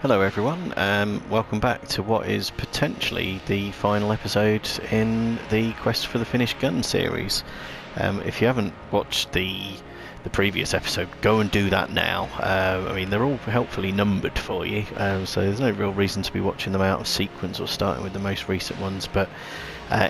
Hello everyone, welcome back to what is potentially the final episode in the Quest for the Finished Gun series. If you haven't watched the previous episode, go and do that now. I mean, they're all helpfully numbered for you, so there's no real reason to be watching them out of sequence or starting with the most recent ones, but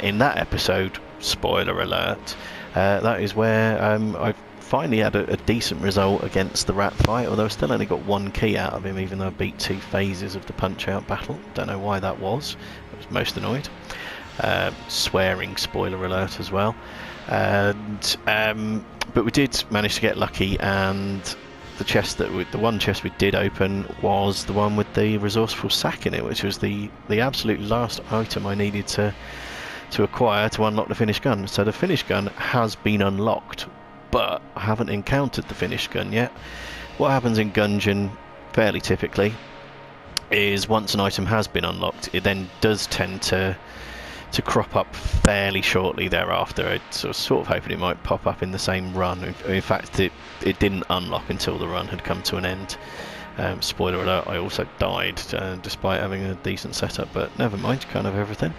in that episode, spoiler alert, that is where I finally had a decent result against the rat fight, although I still only got one key out of him, even though I beat 2 phases of the punch-out battle. Don't know why that was. I was most annoyed. Swearing spoiler alert as well. But we did manage to get lucky, and the one chest we did open was the one with the resourceful sack in it, which was the absolute last item I needed to acquire to unlock the finished gun. So the finished gun has been unlocked, but I haven't encountered the finished gun yet. What happens in Gungeon fairly typically is once an item has been unlocked, it then does tend to crop up fairly shortly thereafter. I sort of hoping it might pop up in the same run. In fact, it didn't unlock until the run had come to an end. Spoiler alert, I also died despite having a decent setup, but never mind, can't have everything.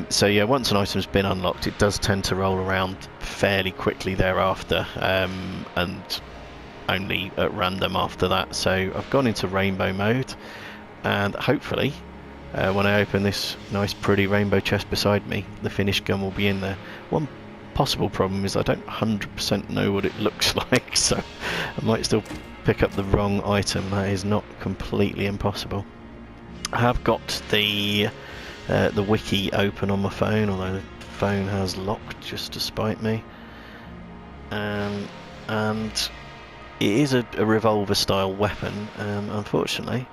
So yeah, once an item's been unlocked, it does tend to roll around fairly quickly thereafter, and only at random after that. So I've gone into rainbow mode, and hopefully when I open this nice pretty rainbow chest beside me, the finished gun will be in there. One possible problem is I don't 100% know what it looks like, so I might still pick up the wrong item. That is not completely impossible. I have got the wiki open on my phone, although the phone has locked just to spite me, and it is a revolver style weapon. Unfortunately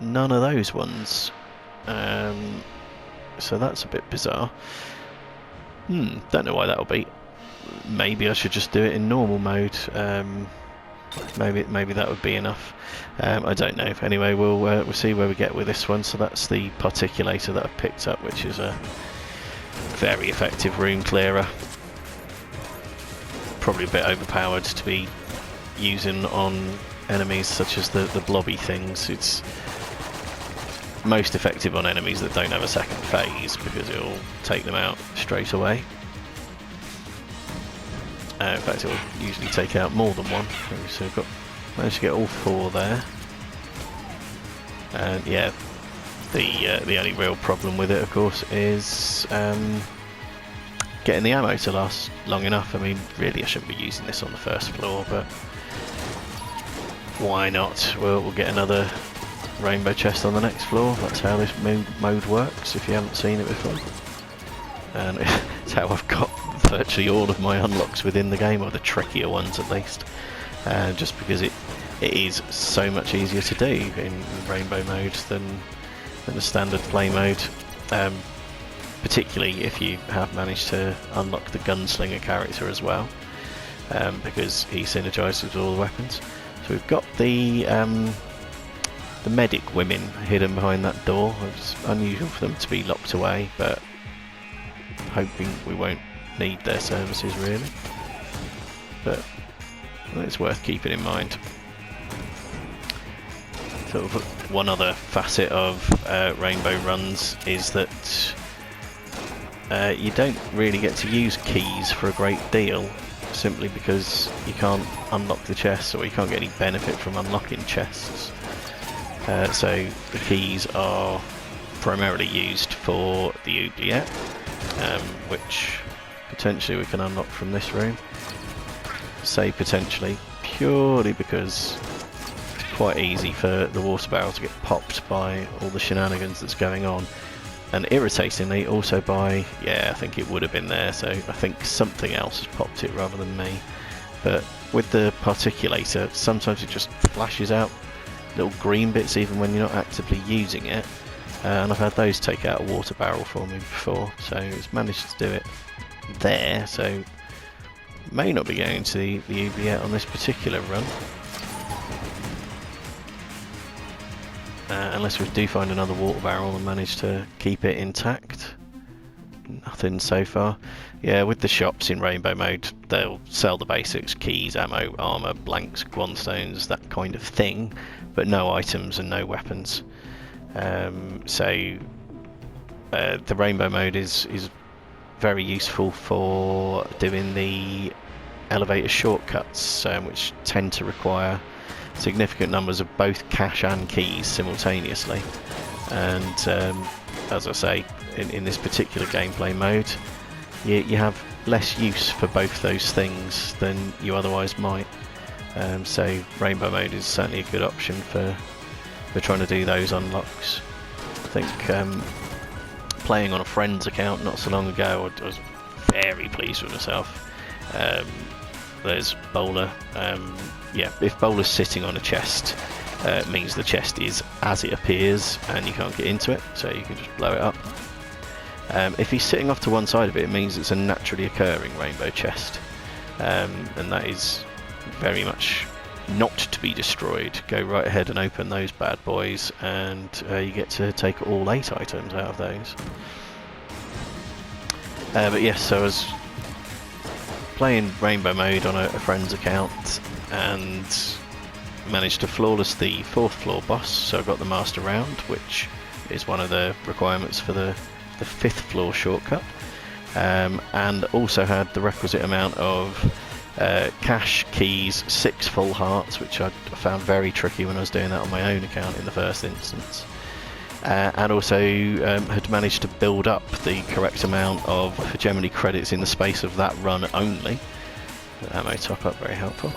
none of those ones, so that's a bit bizarre. Don't know why that'll be. Maybe I should just do it in normal mode. Maybe that would be enough. I don't know. Anyway, we'll see where we get with this one. So that's the particulator that I've picked up, which is a very effective room clearer. Probably a bit overpowered to be using on enemies such as the blobby things. It's most effective on enemies that don't have a second phase, because it'll take them out straight away. In fact, it will usually take out more than one. So we've managed to get all 4 there. And yeah, the only real problem with it, of course, is getting the ammo to last long enough. I mean, really, I shouldn't be using this on the first floor, but why not? We'll get another rainbow chest on the next floor. That's how this mode works, if you haven't seen it before. And it's how I've got virtually all of my unlocks within the game, or the trickier ones at least, just because it is so much easier to do in rainbow mode than the standard play mode, particularly if you have managed to unlock the gunslinger character as well, because he synergizes with all the weapons. So we've got the medic women hidden behind that door. It's unusual for them to be locked away, but hoping we won't need their services really, but it's worth keeping in mind. Sort of one other facet of rainbow runs is that you don't really get to use keys for a great deal, simply because you can't unlock the chests, or you can't get any benefit from unlocking chests. So the keys are primarily used for the oubliette, which potentially we can unlock from this room. Say potentially, purely because it's quite easy for the water barrel to get popped by all the shenanigans that's going on, and irritatingly also by, yeah, I think it would have been there, so I think something else has popped it rather than me. But with the particulator, sometimes it just flashes out little green bits even when you're not actively using it, and I've had those take out a water barrel for me before, so it's managed to do it there. So may not be going to the oubliette on this particular run, unless we do find another water barrel and manage to keep it intact. Nothing so far. Yeah, with the shops in rainbow mode, they'll sell the basics: keys, ammo, armor, blanks, Guanstones, that kind of thing, but no items and no weapons. The rainbow mode is very useful for doing the elevator shortcuts, which tend to require significant numbers of both cash and keys simultaneously. And as I say, in this particular gameplay mode, you have less use for both those things than you otherwise might. So rainbow mode is certainly a good option for trying to do those unlocks. I think playing on a friend's account not so long ago, I was very pleased with myself. There's Bowler. Yeah, if Bowler's sitting on a chest, it means the chest is as it appears and you can't get into it, so you can just blow it up. If he's sitting off to one side of it, it means it's a naturally occurring rainbow chest, and that is very much not to be destroyed. Go right ahead and open those bad boys, and you get to take all 8 items out of those. But yes, so I was playing rainbow mode on a friend's account and managed to flawless the 4th floor boss, so I got the master round, which is one of the requirements for the 5th floor shortcut, and also had the requisite amount of cash, keys, 6 full hearts, which I found very tricky when I was doing that on my own account in the first instance, and also had managed to build up the correct amount of hegemony credits in the space of that run only. Ammo top up, very helpful.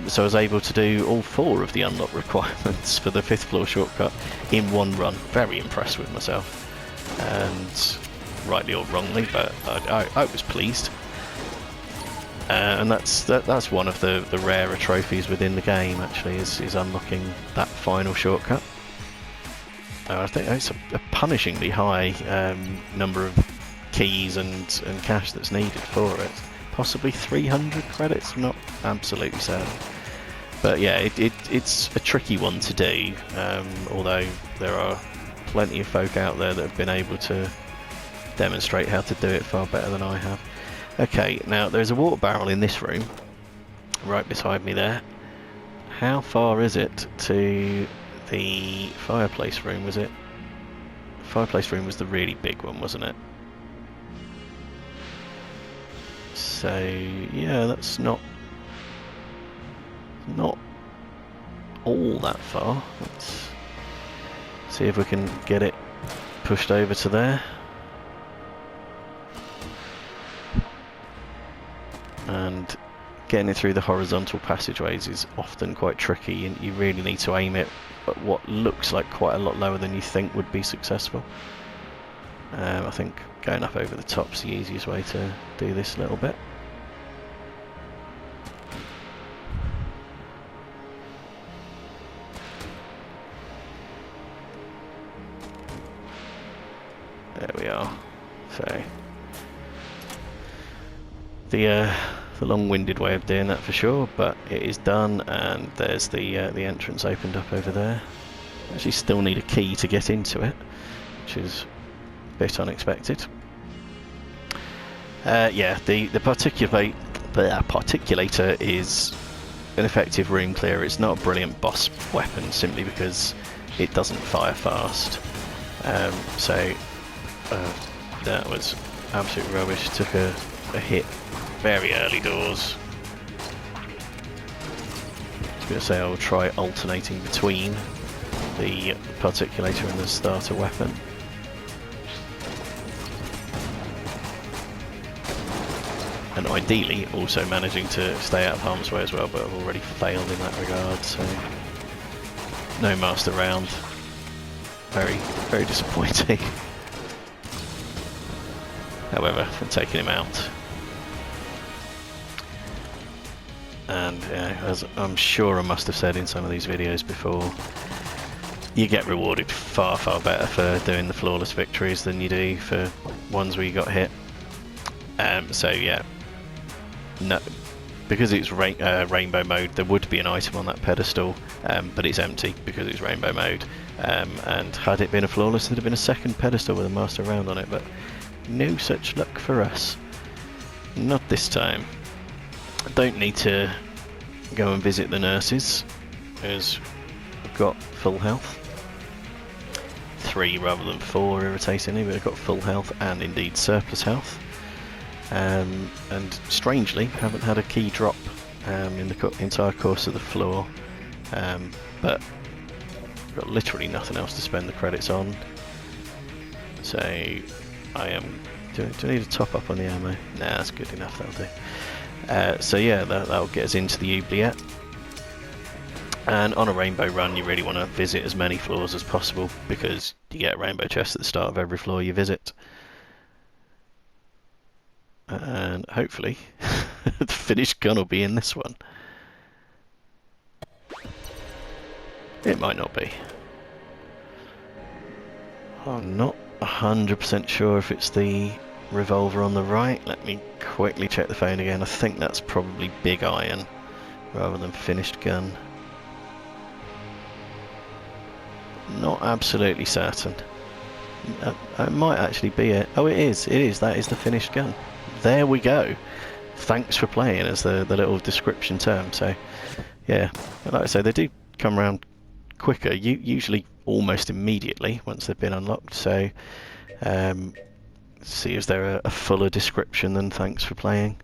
So I was able to do all 4 of the unlock requirements for the 5th floor shortcut in one run. Very impressed with myself, and rightly or wrongly, but I was pleased. And that's one of the rarer trophies within the game, actually, is unlocking that final shortcut. I think it's a punishingly high number of keys and cash that's needed for it. Possibly 300 credits, I'm not absolutely certain. But yeah, it's a tricky one to do, although there are plenty of folk out there that have been able to demonstrate how to do it far better than I have. Okay, now there's a water barrel in this room, right beside me there. How far is it to the fireplace room? Was it? Fireplace room was the really big one, wasn't it? So yeah, that's not all that far. Let's see if we can get it pushed over to there. And getting it through the horizontal passageways is often quite tricky, and you really need to aim it at what looks like quite a lot lower than you think would be successful. I think going up over the top's the easiest way to do this little bit. There we are. So the long-winded way of doing that for sure, but it is done, and there's the entrance opened up over there. Actually still need a key to get into it, which is a bit unexpected. Yeah, the particulator is an effective room clearer. It's not a brilliant boss weapon simply because it doesn't fire fast. So that was absolute rubbish. Took a hit very early doors. I was going to say I'll try alternating between the particulator and the starter weapon. And ideally also managing to stay out of harm's way as well, but I've already failed in that regard, so no master round. Very, very disappointing. However, I'm taking him out. And as I'm sure I must have said in some of these videos before, you get rewarded far, far better for doing the flawless victories than you do for ones where you got hit. So yeah, no, because it's rainbow mode, there would be an item on that pedestal, but it's empty because it's rainbow mode. And had it been a flawless, there'd have been a second pedestal with a master round on it, but no such luck for us. Not this time. I don't need to go and visit the nurses, as I've got full health. 3 rather than 4, irritatingly, but I've got full health and indeed surplus health. And strangely, haven't had a key drop in the entire course of the floor. But I've got literally nothing else to spend the credits on. So I am... Do I need to top up on the ammo? Nah, that's good enough, that'll do. So yeah, that'll get us into the oubliette. And on a rainbow run, you really want to visit as many floors as possible, because you get a rainbow chest at the start of every floor you visit. And hopefully the finished gun will be in this one. It might not be. I'm not 100% sure if it's the revolver on the right. Let me quickly check the phone again. I think that's probably big iron rather than finished gun. Not absolutely certain. It might actually be it. Oh, it is. It is. That is the finished gun. There we go. Thanks for playing as the little description term. So, yeah, like I say, they do come around quicker, usually almost immediately once they've been unlocked. So, see, is there a fuller description than thanks for playing?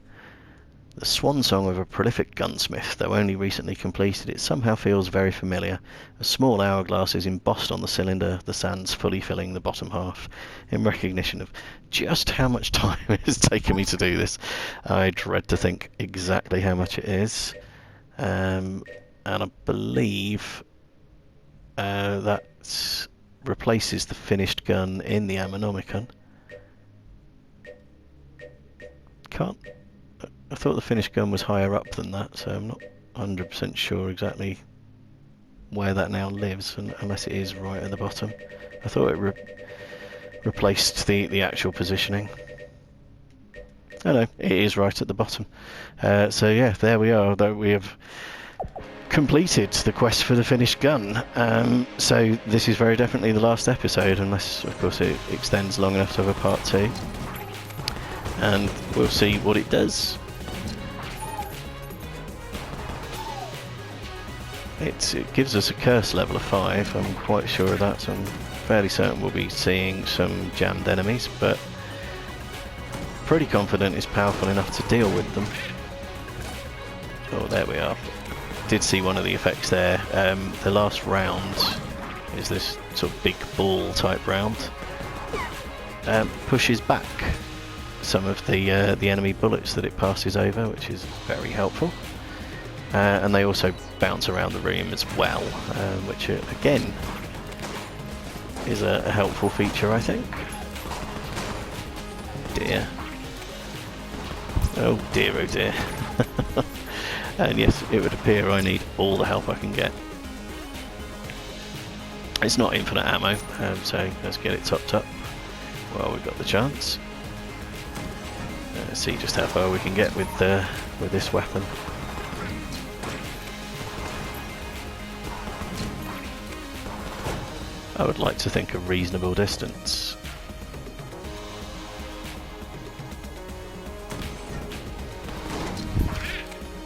The swan song of a prolific gunsmith, though only recently completed, it somehow feels very familiar. A small hourglass is embossed on the cylinder, the sands fully filling the bottom half. In recognition of just how much time it has taken me to do this, I dread to think exactly how much it is. And I believe that replaces the finished gun in the Ammonomicon. I thought the finished gun was higher up than that, so I'm not 100% sure exactly where that now lives, unless it is right at the bottom. I thought it replaced the actual positioning. Oh no, it is right at the bottom. So yeah, there we are. Though we have completed the quest for the finished gun. So this is very definitely the last episode, unless of course it extends long enough to have a part 2. And we'll see what it does. It gives us a curse level of 5, I'm quite sure of that, so I'm fairly certain we'll be seeing some jammed enemies, but pretty confident it's powerful enough to deal with them. Oh, there we are. Did see one of the effects there. The last round is this sort of big ball type round. Pushes back some of the enemy bullets that it passes over, which is very helpful. And they also bounce around the room as well, which again is a helpful feature, I think. Dear. Oh dear, oh dear. And yes, it would appear I need all the help I can get. It's not infinite ammo, so let's get it topped up while we've got the chance. See just how far we can get with this weapon. I would like to think a reasonable distance.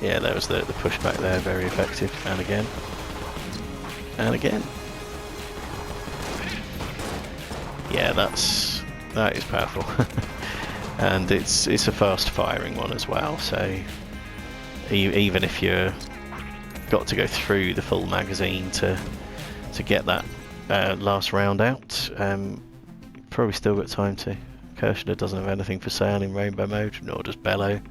Yeah, there was the pushback there, very effective. And again. And again. Yeah, that is powerful. And it's a fast firing one as well, so even if you're got to go through the full magazine to get that last round out, probably still got time to. Kirscher doesn't have anything for sale in rainbow mode, nor does Bello,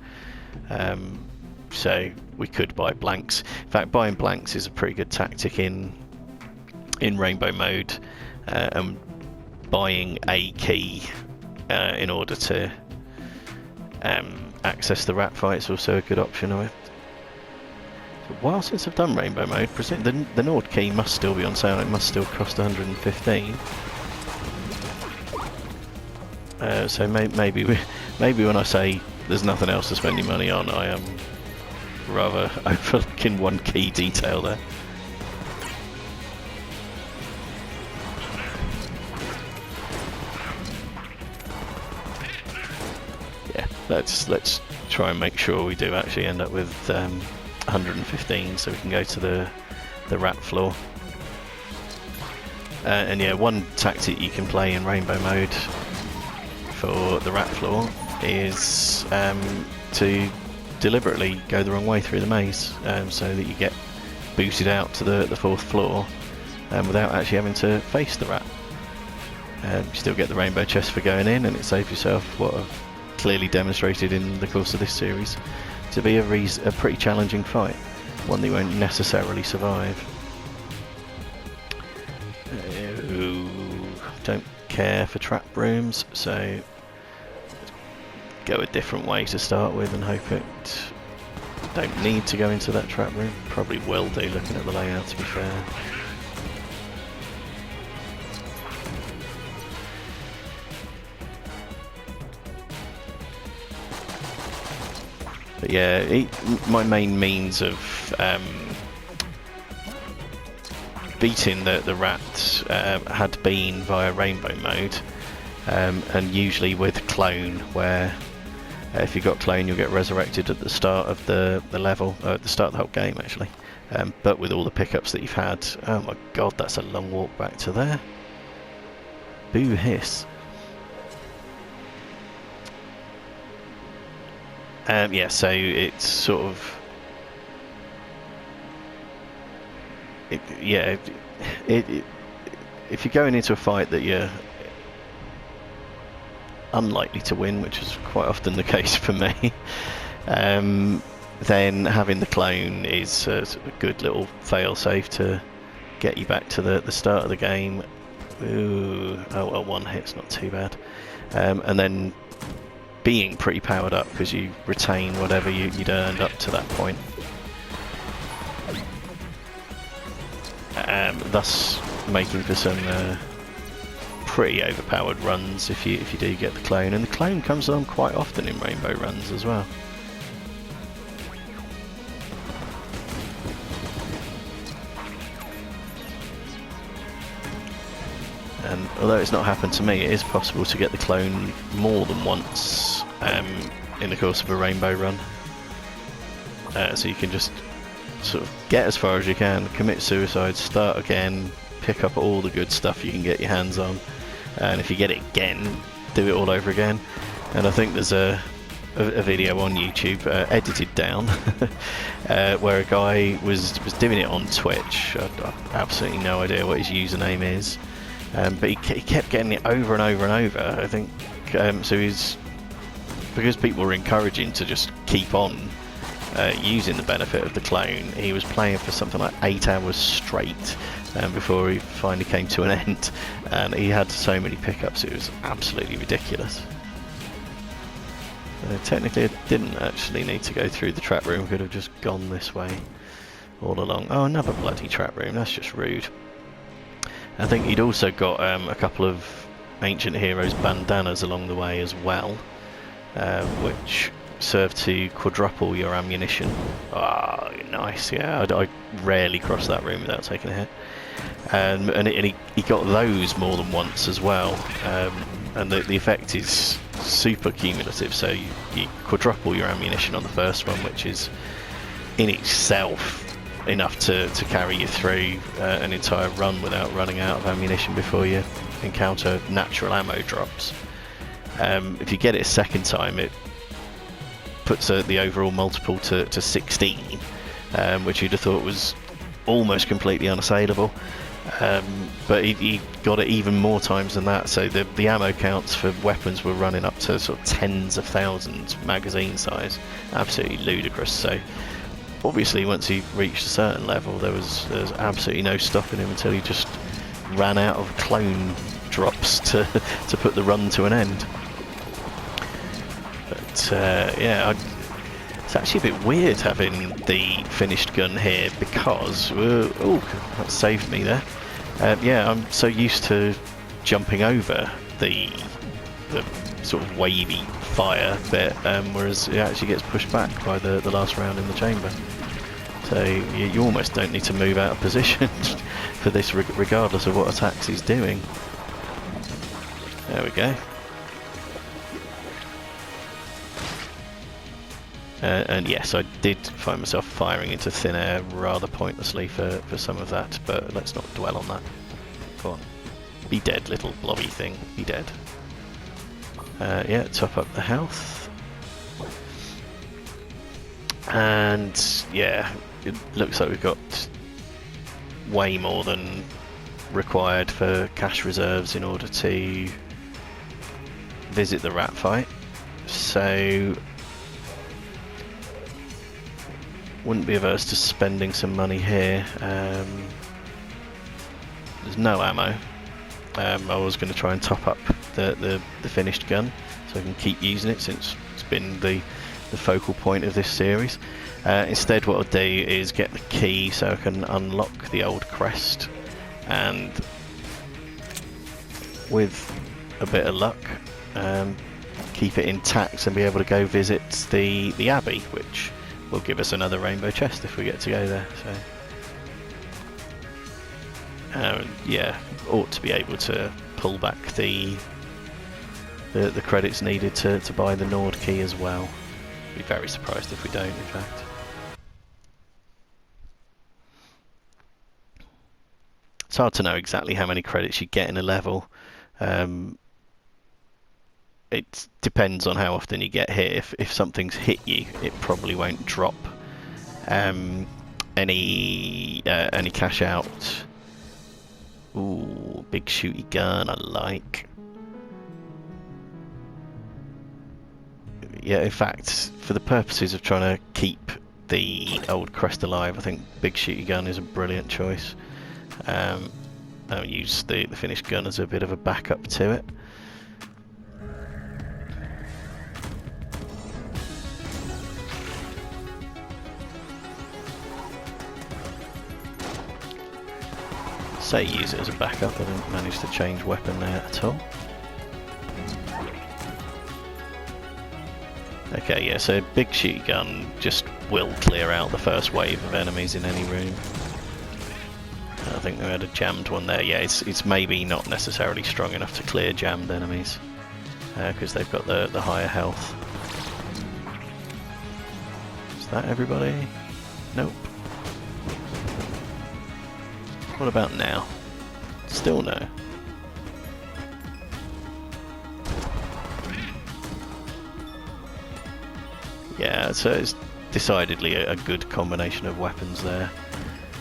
so we could buy blanks. In fact, buying blanks is a pretty good tactic in rainbow mode, and buying a key in order to access the rat fight is also a good option. A while since I've done rainbow mode, the Nord key must still be on sale. It must still cost 115. So maybe when I say there's nothing else to spend your money on, I am rather overlooking one key detail there. let's try and make sure we do actually end up with 115, so we can go to the rat floor. And yeah, one tactic you can play in rainbow mode for the rat floor is to deliberately go the wrong way through the maze, so that you get booted out to the fourth floor without actually having to face the rat. You still get the rainbow chest for going in, and it saves yourself what I've clearly demonstrated in the course of this series to be a pretty challenging fight, one that you won't necessarily survive. Don't care for trap rooms, so go a different way to start with and hope it don't need to go into that trap room. Probably will do, looking at the layout, to be fair. But yeah, my main means of beating the rat had been via rainbow mode, and usually with clone, where if you got clone you'll get resurrected at the start of the level, at the start of the whole game actually, but with all the pickups that you've had. Oh my god, that's a long walk back to there. Boo hiss. Yeah, so it's sort of... if you're going into a fight that you're unlikely to win, which is quite often the case for me, then having the clone is a good little fail-safe to get you back to the start of the game. Ooh, oh well, one hit's not too bad. And then being pretty powered up because you retain whatever you'd earned up to that point. Thus making for some pretty overpowered runs if you do get the clone, and the clone comes along quite often in rainbow runs as well. And although it's not happened to me, it is possible to get the clone more than once in the course of a rainbow run. So you can just sort of get as far as you can, commit suicide, start again, pick up all the good stuff you can get your hands on, and if you get it again, do it all over again. And I think there's a video on YouTube, edited down, where a guy was doing it on Twitch. I've absolutely no idea what his username is. But he kept getting it over and over and over. I think so. Because people were encouraging to just keep on using the benefit of the clone. He was playing for something like 8 hours straight before he finally came to an end, and he had so many pickups. It was absolutely ridiculous. Technically, I didn't actually need to go through the trap room. Could have just gone this way all along. Oh, another bloody trap room. That's just rude. I think he'd also got a couple of Ancient Heroes bandanas along the way as well, which serve to quadruple your ammunition. Ah, oh, nice, yeah, I rarely cross that room without taking a hit. And he got those more than once as well, and the effect is super cumulative, so you quadruple your ammunition on the first one, which is in itself enough to carry you through an entire run without running out of ammunition before you encounter natural ammo drops. If you get it a second time, it puts the overall multiple to 16, which you'd have thought was almost completely unassailable, but he got it even more times than that, so the ammo counts for weapons were running up to sort of tens of thousands magazine size. Absolutely ludicrous. So obviously once he reached a certain level, there was absolutely no stopping him until he just ran out of clone drops to put the run to an end. But yeah, it's actually a bit weird having the finished gun here because oh, that saved me there. Yeah, I'm so used to jumping over the sort of wavy fire bit, whereas it actually gets pushed back by the last round in the chamber. So you almost don't need to move out of position for this, regardless of what attacks he's doing. There we go. And yes, I did find myself firing into thin air rather pointlessly for some of that, but let's not dwell on that. Go on. Be dead, little blobby thing. Be dead. Yeah, top up the health. And yeah, it looks like we've got way more than required for cash reserves in order to visit the rat fight. So wouldn't be averse to spending some money here. There's no ammo. I was going to try and top up the finished gun so I can keep using it since it's been the focal point of this series. Instead what I'll do is get the key so I can unlock the old crest, and with a bit of luck keep it intact and be able to go visit the Abbey, which will give us another rainbow chest if we get to go there. So yeah, ought to be able to pull back the credits needed to buy the Nord key as well. Be very surprised if we don't, in fact. It's hard to know exactly how many credits you get in a level. It depends on how often you get hit. If something's hit you, it probably won't drop any cash out. Ooh, big shooty gun, I like. Yeah, in fact, for the purposes of trying to keep the old crest alive, I think big shooty gun is a brilliant choice. I'll use the finished gun as a bit of a backup to it. Say use it as a backup, I didn't manage to change weapon there at all. Okay, yeah, so big shooty gun just will clear out the first wave of enemies in any room. I think we had a jammed one there. Yeah, it's maybe not necessarily strong enough to clear jammed enemies because they've got the higher health. Is that everybody? Nope. What about now? Still no. Yeah, so it's decidedly a good combination of weapons there.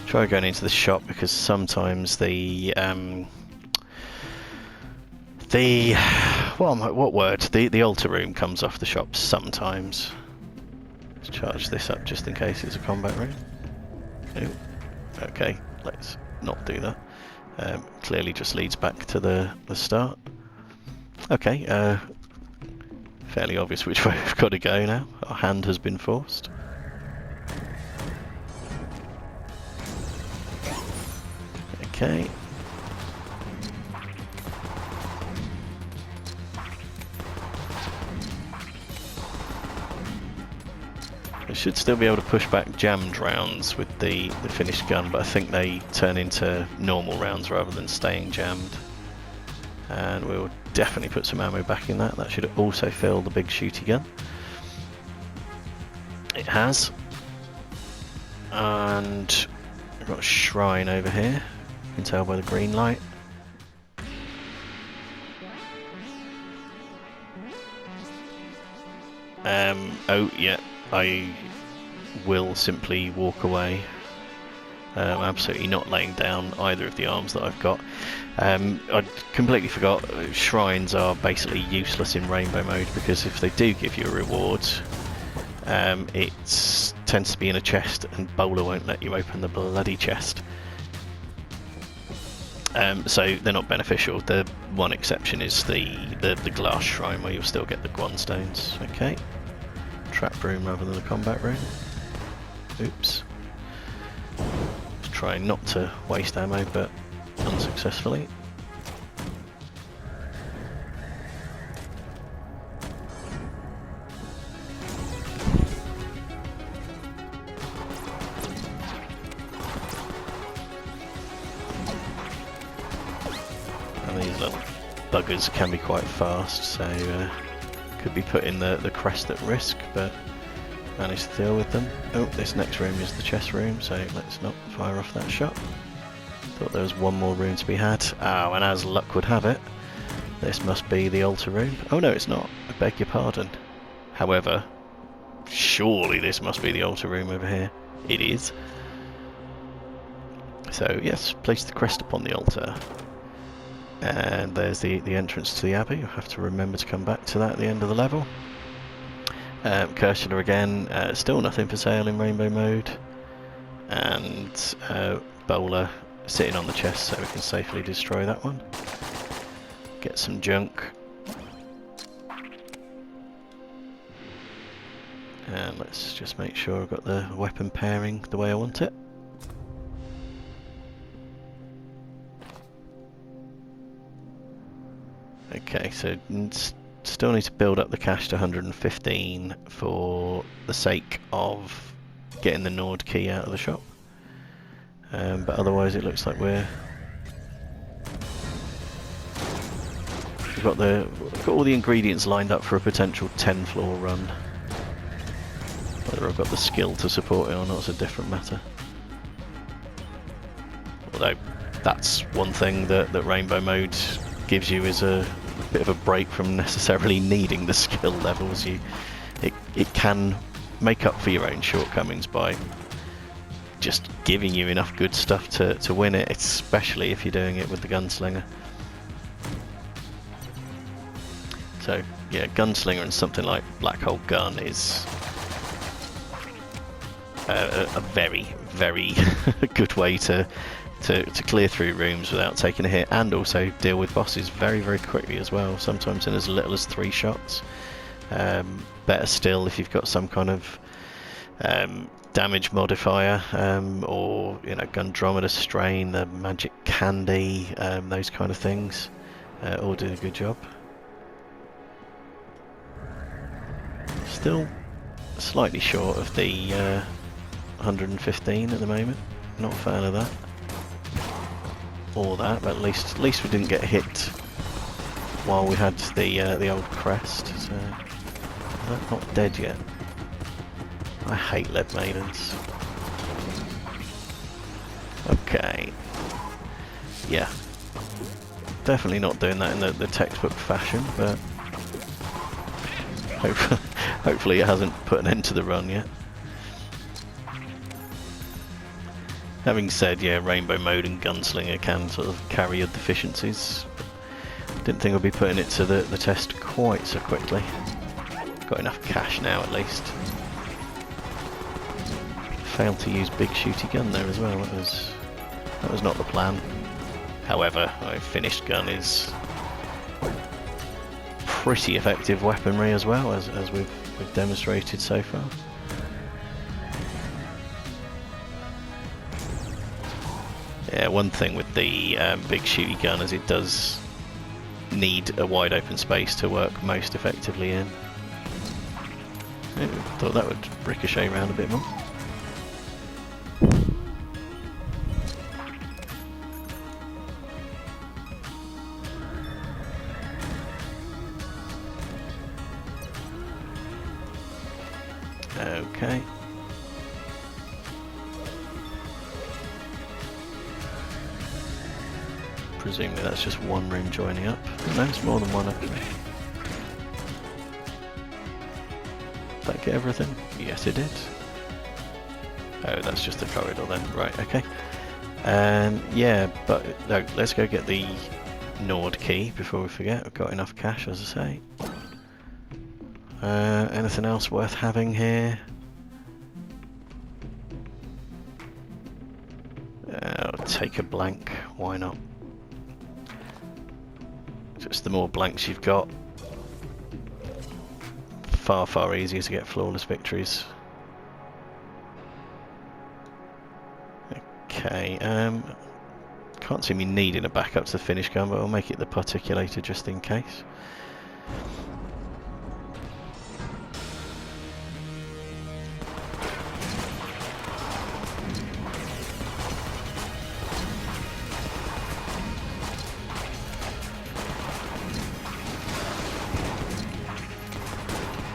Try going into the shop because sometimes the altar room comes off the shop sometimes. Let's charge this up just in case it's a combat room. Ooh. Okay, let's not do that. Clearly just leads back to the start. Okay, fairly obvious which way we've got to go now. Our hand has been forced. Okay. I should still be able to push back jammed rounds with the finished gun, but I think they turn into normal rounds rather than staying jammed. And we'll definitely put some ammo back in that. That should also fill the big shooty gun. It has. And we've got a shrine over here. You can tell by the green light. Oh yeah, I will simply walk away. Absolutely not laying down either of the arms that I've got. I completely forgot, shrines are basically useless in rainbow mode because if they do give you a reward, it tends to be in a chest and Bowler won't let you open the bloody chest. So they're not beneficial. The one exception is the glass shrine where you'll still get the Guan stones. Okay. Trap room rather than a combat room. Oops. Just trying not to waste ammo, but unsuccessfully. And these little buggers can be quite fast, so could be putting the crest at risk, but managed to deal with them. Oh, this next room is the chest room, so let's not fire off that shot. Thought there was one more room to be had. Oh, and as luck would have it, this must be the altar room. Oh no, it's not. I beg your pardon. However, surely this must be the altar room over here. It is. So yes, place the crest upon the altar. And there's the entrance to the Abbey. You'll have to remember to come back to that at the end of the level. Cursula again, still nothing for sale in Rainbow mode. And Bowler sitting on the chest so we can safely destroy that one. Get some junk. And let's just make sure I've got the weapon pairing the way I want it. Okay, so still need to build up the cash to 115 for the sake of getting the Nord key out of the shop. But otherwise it looks like we've got all the ingredients lined up for a potential 10 floor run. Whether I've got the skill to support it or not is a different matter. Although that's one thing that Rainbow mode gives you, is a bit of a break from necessarily needing the skill levels. It can make up for your own shortcomings by just giving you enough good stuff to win it, especially if you're doing it with the Gunslinger. So yeah, Gunslinger and something like Black Hole Gun is a very, very good way to clear through rooms without taking a hit, and also deal with bosses very, very quickly as well, sometimes in as little as 3 shots. Better still if you've got some kind of damage modifier, or Gundromeda Strain, the Magic Candy, those kind of things, all do a good job. Still slightly short of the 115 at the moment, not a fan of that. Or that, but at least we didn't get hit while we had the old crest. So that's not dead yet. I hate lead maidens. Okay. Yeah. Definitely not doing that in the textbook fashion, but hopefully it hasn't put an end to the run yet. Having said, yeah, Rainbow mode and Gunslinger can sort of carry your deficiencies. Didn't think I'd be putting it to the test quite so quickly. Got enough cash now at least. Failed to use big shooty gun there as well. That was not the plan. However, a finished gun is pretty effective weaponry as well, as we've demonstrated so far. Yeah, one thing with the big shooty gun is it does need a wide open space to work most effectively in. Yeah, thought that would ricochet around a bit more. Okay. Presumably that's just one room joining up. No, it's more than one actually. Did that get everything? Yes it did. Oh, that's just the corridor then. Right, okay. Yeah, but no, let's go get the Nord key before we forget. We've got enough cash, as I say. Anything else worth having here? I'll take a blank, why not? Just the more blanks you've got, far easier to get flawless victories. Okay, can't see me needing a backup to the finish gun, but I'll make it the particulator just in case.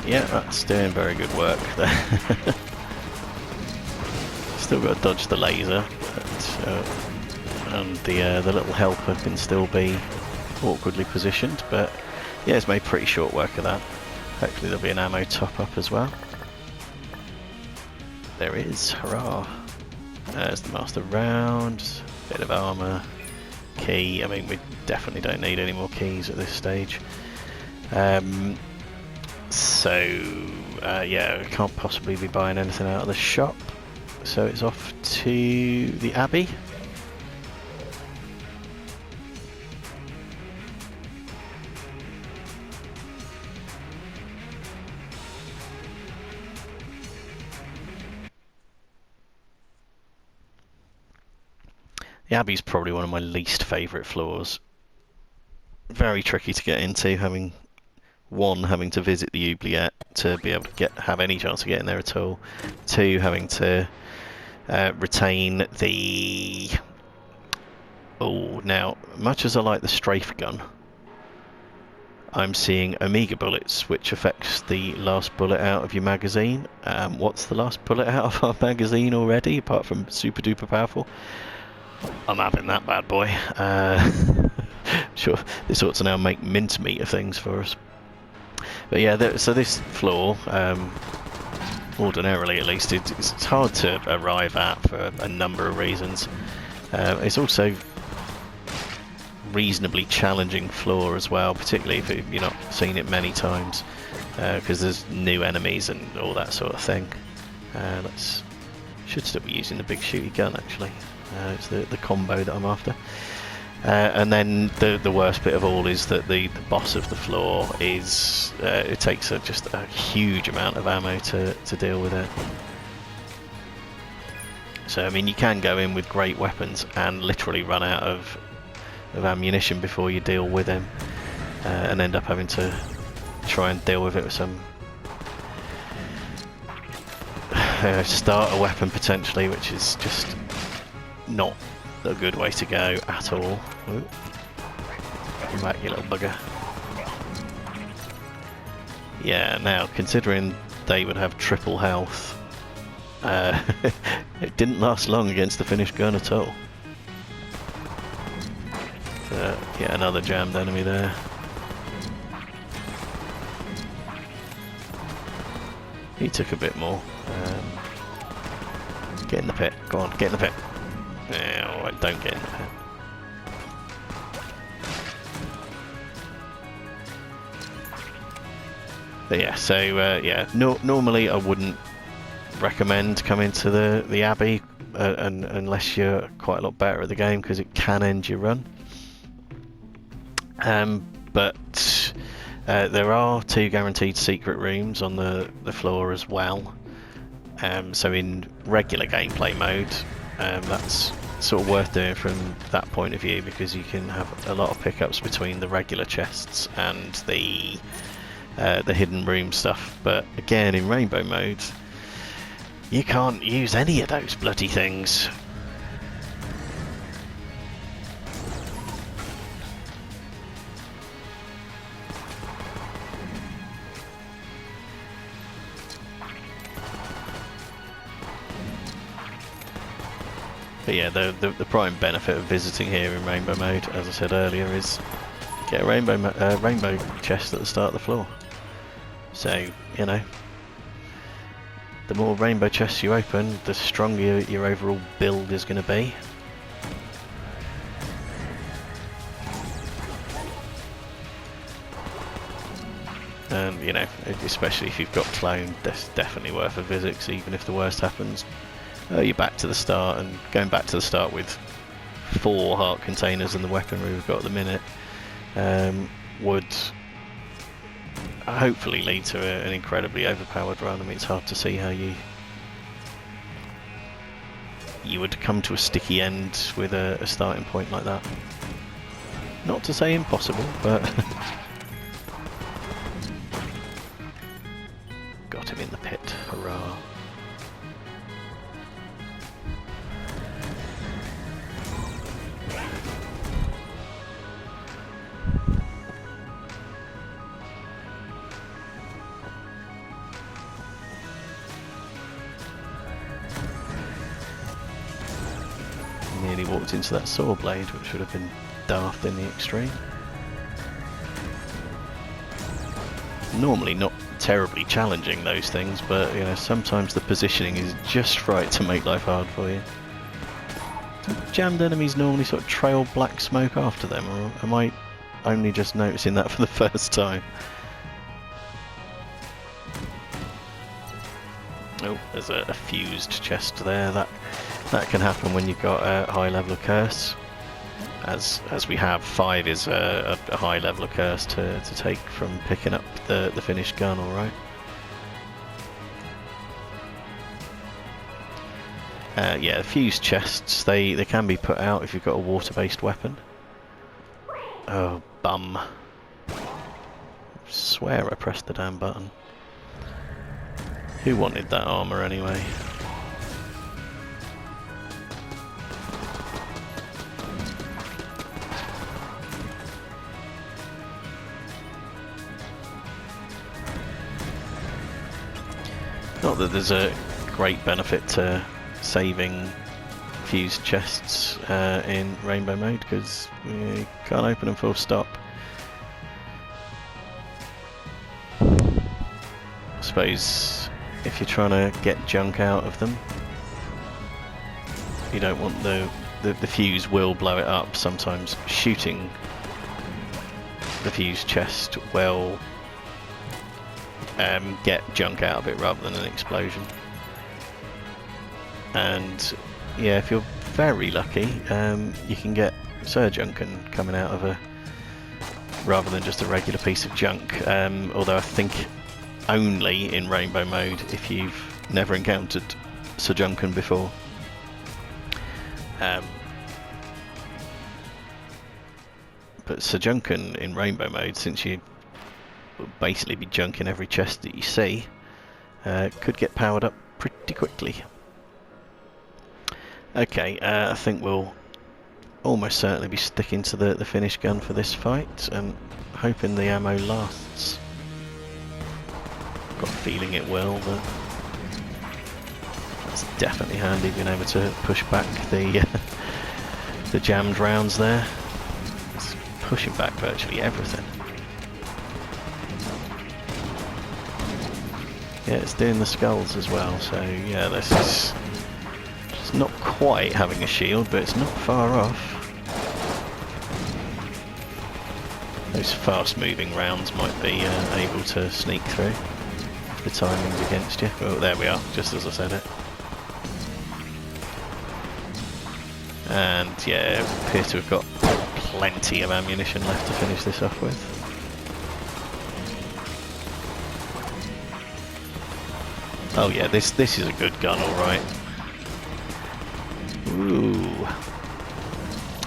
Yeah, that's doing very good work there. Still got to dodge the laser, but, and the little helper can still be awkwardly positioned, but yeah, it's made pretty short work of that. Hopefully there'll be an ammo top up as well. There is, hurrah! There's the master round, bit of armour, key. I mean, we definitely don't need any more keys at this stage. So yeah, we can't possibly be buying anything out of the shop, so it's off to the Abbey. The Abbey's probably one of my least favourite floors. Very tricky to get into, having to visit the oubliette to be able to have any chance of getting there at all. 2, having to retain the... Oh, now, much as I like the strafe gun, I'm seeing Omega bullets, which affects the last bullet out of your magazine. What's the last bullet out of our magazine already, apart from super duper powerful? I'm having that bad boy. Sure, this ought to now make mincemeat of things for us. But yeah, so this floor, ordinarily at least, it's hard to arrive at for a number of reasons. It's also reasonably challenging floor as well, particularly if you've not seen it many times, because there's new enemies and all that sort of thing. Should still be using the big shooty gun actually. It's the combo that I'm after. And then the worst bit of all is that the boss of the floor is it takes just a huge amount of ammo to deal with it. So I mean, you can go in with great weapons and literally run out of ammunition before you deal with him, and end up having to try and deal with it with some starter weapon potentially, which is just not a good way to go at all. Ooh. Come back, you little bugger. Yeah, now considering they would have triple health, it didn't last long against the finished gun at all. Yeah, another jammed enemy there. He took a bit more. Get in the pit. Go on, get in the pit. Yeah, alright, don't get in the pit. But yeah, so yeah, normally I wouldn't recommend coming to the Abbey unless you're quite a lot better at the game, because it can end your run. But there are 2 guaranteed secret rooms on the floor as well. So in regular gameplay mode, that's sort of worth doing from that point of view, because you can have a lot of pickups between the regular chests and the hidden room stuff. But again, in rainbow mode, you can't use any of those bloody things. But yeah, the prime benefit of visiting here in rainbow mode, as I said earlier, is get a rainbow chest at the start of the floor. So, you know, the more rainbow chests you open, the stronger your overall build is going to be. And, you know, especially if you've got clone, that's definitely worth a visit, 'cause even if the worst happens, you're back to the start, and going back to the start with 4 heart containers and the weaponry we've got at the minute would hopefully lead to an incredibly overpowered run. I mean, it's hard to see how you would come to a sticky end with a starting point like that. Not to say impossible, but got him in the pit, hurrah. straight into that saw blade, which would have been daft in the extreme. Normally not terribly challenging, those things, but you know, sometimes the positioning is just right to make life hard for you. Do jammed enemies normally sort of trail black smoke after them, or am I only just noticing that for the first time? Oh, there's a fused chest there. That can happen when you've got a high level of curse. As we have, 5 is a high level of curse to take from picking up the finished gun, alright. Yeah, fused chests, they can be put out if you've got a water-based weapon. Oh, bum. I swear I pressed the damn button. Who wanted that armour anyway? Not that there's a great benefit to saving fused chests in rainbow mode, because you can't open them full stop. I suppose if you're trying to get junk out of them, you don't want the fuse will blow it up. Sometimes shooting the fused chest will get junk out of it rather than an explosion. And yeah, if you're very lucky, you can get Surjunkin coming out of a rather than just a regular piece of junk. Although I think only in rainbow mode if you've never encountered Surjunkin before. But Surjunkin in rainbow mode, since you will basically be junking every chest that you see, could get powered up pretty quickly. Okay, I think we'll almost certainly be sticking to the finished gun for this fight, and hoping the ammo lasts. Got a feeling it will, but it's definitely handy being able to push back the the jammed rounds there. It's pushing back virtually everything. Yeah, it's doing the skulls as well, so yeah, this is it's not quite having a shield, but it's not far off. Those fast moving rounds might be able to sneak through. The timing's against you. Oh, there we are, just as I said it. And yeah, it appears to have got plenty of ammunition left to finish this off with. Oh yeah, this is a good gun, alright. Ooh,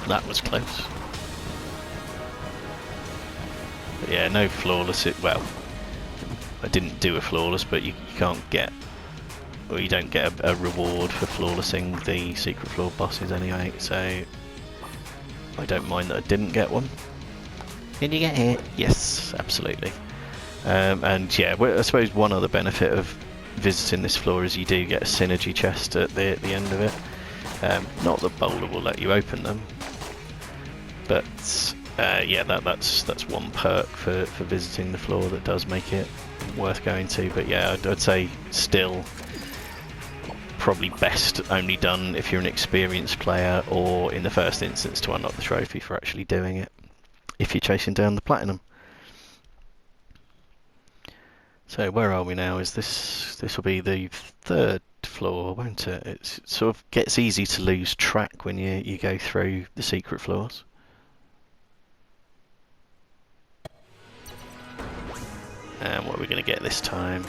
that was close. But yeah, no flawless. Well, I didn't do a flawless, but you can't get, or you don't get a reward for flawlessing the secret floor bosses anyway, so I don't mind that I didn't get one. Did you get hit? Yes, absolutely. And yeah, I suppose one other benefit of visiting this floor is you do get a synergy chest at the end of it. Not that Boulder will let you open them, but yeah, that's one perk for visiting the floor that does make it worth going to. But yeah, I'd say still probably best only done if you're an experienced player, or in the first instance to unlock the trophy for actually doing it, if you're chasing down the platinum. So where are we now? Is this will be the third floor, won't it? It sort of gets easy to lose track when you go through the secret floors. And what are we going to get this time?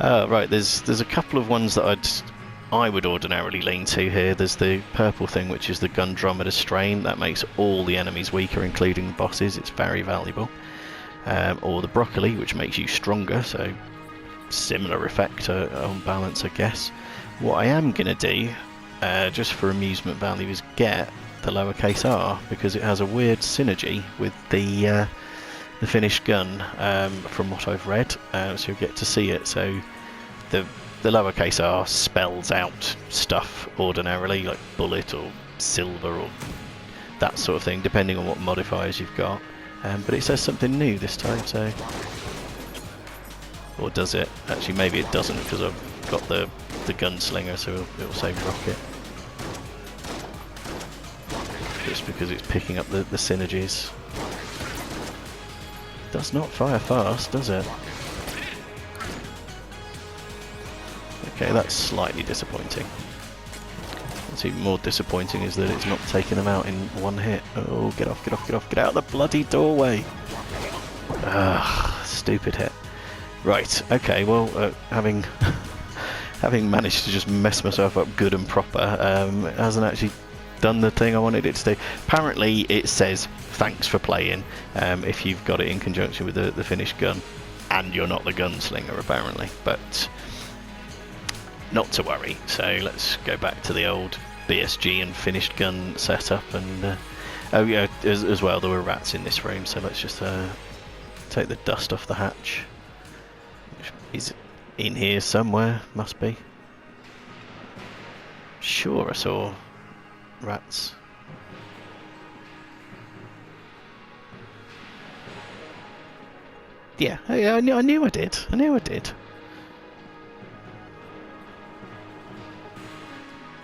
Right, there's a couple of ones that I would ordinarily lean to here. There's the purple thing, which is the Gundromeda Strain. That makes all the enemies weaker, including the bosses. It's very valuable. Or the Broccoli, which makes you stronger, so similar effect on balance, I guess. What I am going to do, just for amusement value, is get the lowercase r, because it has a weird synergy with the finished gun, from what I've read, so you'll get to see it. So the the lowercase r spells out stuff ordinarily, like bullet or silver or that sort of thing, depending on what modifiers you've got. But it says something new this time, so... Or does it? Actually, maybe it doesn't, because I've got the gunslinger, so it'll say rocket. Just because it's picking up the synergies. Does not fire fast, does it? Okay, that's slightly disappointing. What's even more disappointing is that it's not taking them out in one hit. Oh, get off, get off, get off, get out of the bloody doorway! Ugh, stupid hit. Right, okay, well, having managed to just mess myself up good and proper, it hasn't actually done the thing I wanted it to do. Apparently it says, thanks for playing, if you've got it in conjunction with the finished gun, and you're not the gunslinger, apparently, but not to worry. So let's go back to the old BSG and finished gun setup, and oh yeah, as well, there were rats in this room, so let's just take the dust off the hatch. He's in here somewhere, must be. Sure, I saw rats. Yeah, I knew I did. I knew I did.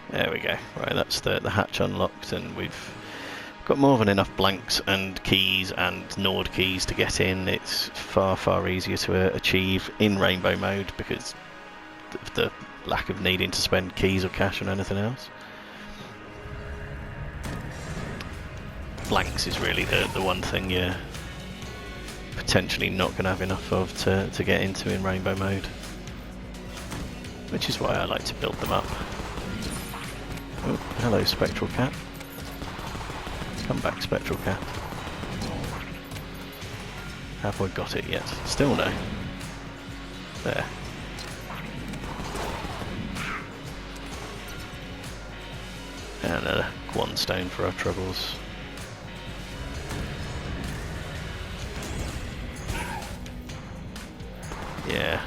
There we go. Right, that's the hatch unlocked, and we've got more than enough blanks and keys and Nord keys to get in. It's far easier to achieve in rainbow mode because of the lack of needing to spend keys or cash on anything else. Blanks is really the one thing you're potentially not going to have enough of to get into in rainbow mode, which is why I like to build them up. Oh, hello Spectral Cat. Come back, Spectral Cat. Have I got it yet? Still no. There. And a Quan stone for our troubles. Yeah.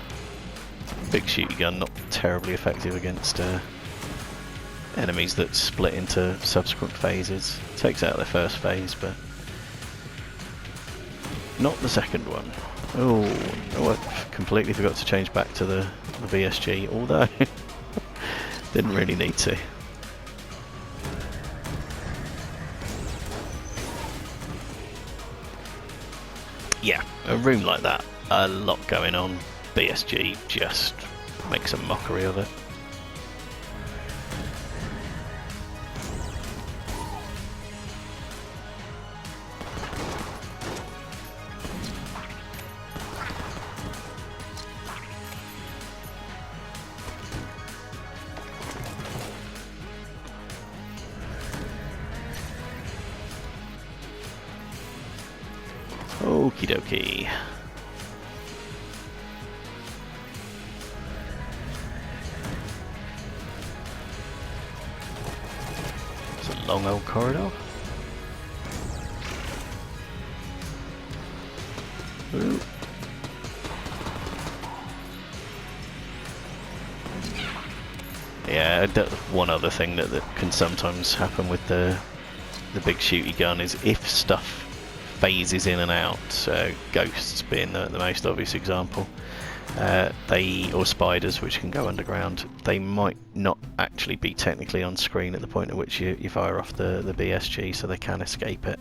Big shooty gun, not terribly effective against enemies that split into subsequent phases. Takes out their first phase, but not the second one. Oh, I completely forgot to change back to the VSG, although didn't really need to. Yeah, a room like that, a lot going on. BSG just makes a mockery of it. Okie dokie. It's a long old corridor. Ooh. Yeah, one other thing that can sometimes happen with the big shooty gun is if stuff phases in and out, so ghosts being the most obvious example, or spiders which can go underground, they might not actually be technically on screen at the point at which you fire off the BSG, so they can escape it.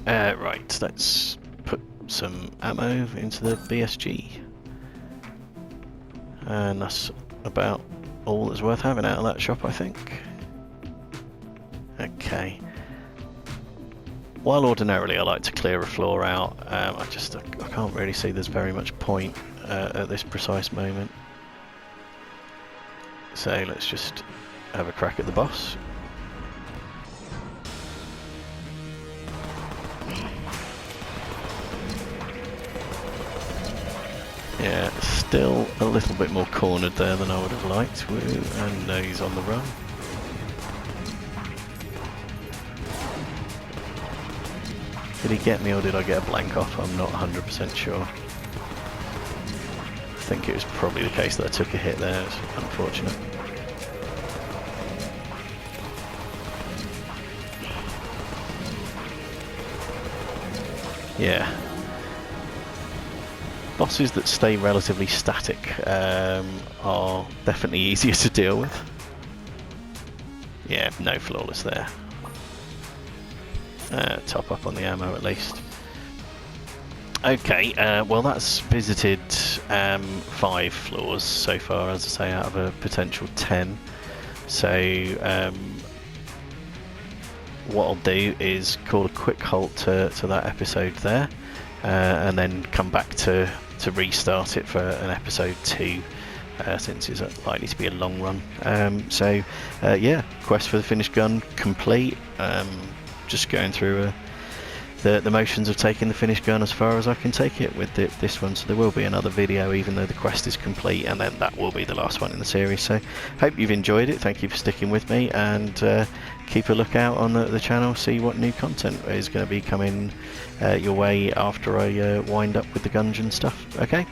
Right, let's put some ammo into the BSG, and that's about all that's worth having out of that shop, I think. Okay. While ordinarily I like to clear a floor out, I can't really see there's very much point at this precise moment. So let's just have a crack at the boss. Yeah, still a little bit more cornered there than I would have liked. Woo, and he's on the run. Did he get me or did I get a blank off? I'm not 100% sure. think it was probably the case that I took a hit there. It's unfortunate. Yeah. Bosses that stay relatively static are definitely easier to deal with. Yeah, no flawless there. Top up on the ammo at least. Okay, well that's visited 5 floors so far, as I say, out of a potential 10. So what I'll do is call a quick halt to that episode there, and then come back to restart it for an episode 2, since it's likely to be a long run. Yeah, quest for the finished gun complete. Just going through the motions of taking the finished gun as far as I can take it with this one, so there will be another video even though the quest is complete, and then that will be the last one in the series. So hope you've enjoyed it, thank you for sticking with me, and keep a lookout on the channel, see what new content is going to be coming your way after I wind up with the Gungeon stuff. Okay.